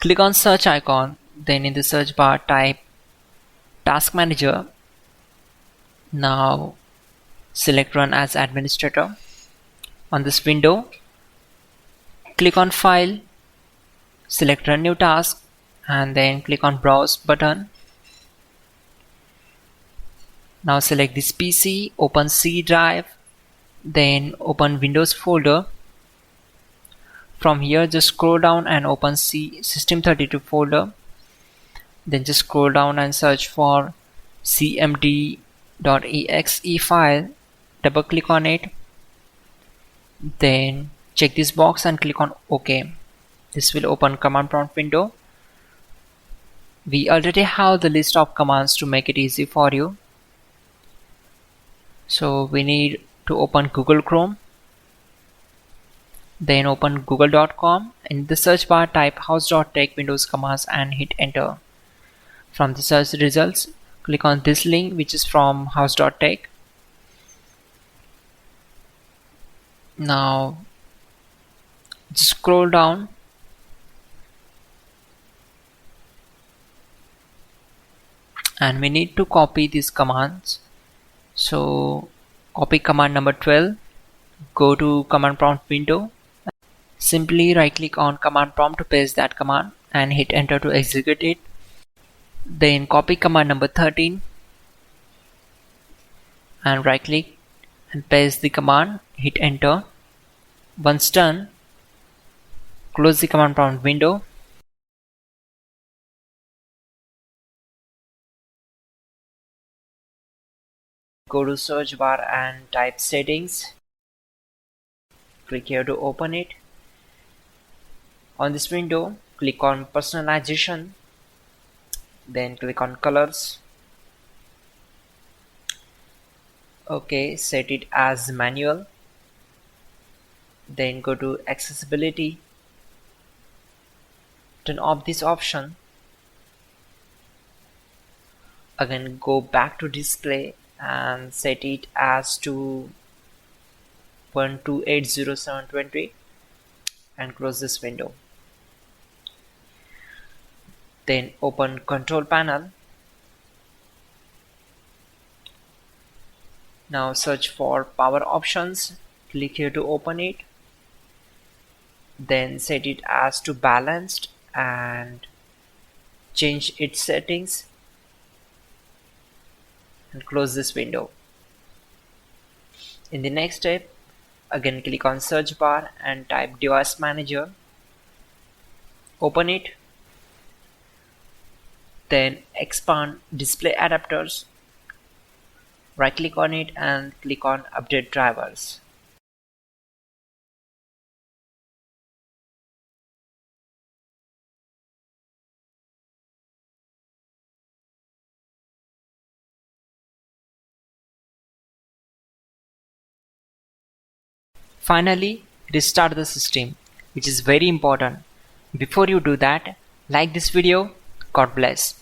Click on search icon, then in the search bar type Task Manager. Now select Run as Administrator. On this window, click on File, select Run New Task, and then click on Browse button. Now select this PC, open C drive, then open Windows folder. From here just scroll down and open C System32 folder. Then just scroll down and search for cmd.exe file. Double click on it. Then check this box and click on OK. This will open command prompt window. We already have the list of commands to make it easy for you. So we need to open Google Chrome. Then open google.com. In the search bar type hows.tech Windows commands and hit enter. From the search results, click on this link which is from hows.tech. Now just scroll down and we need to copy these commands. So copy command number 12, go to command prompt window. Simply right click on command prompt to paste that command and hit enter to execute it. Then copy command number 13 and right click and paste the command, hit enter. Once done, close the command prompt window. Go to search bar and type settings. Click here to open it. On this window, click on personalization, then click on colors. Okay, set it as manual. Then go to accessibility, turn off this option. Again go back to display and set it as to 1280/720 and close this window. Then open control panel. Now search for power options, click here to open it. Then set it as to balanced and change its settings and close this window. In the next step, again click on search bar and type device manager. Open it. Then expand display adapters. Right click on it and click on update drivers. Finally, restart the system, which is very important. Before you do that, like this video. God bless.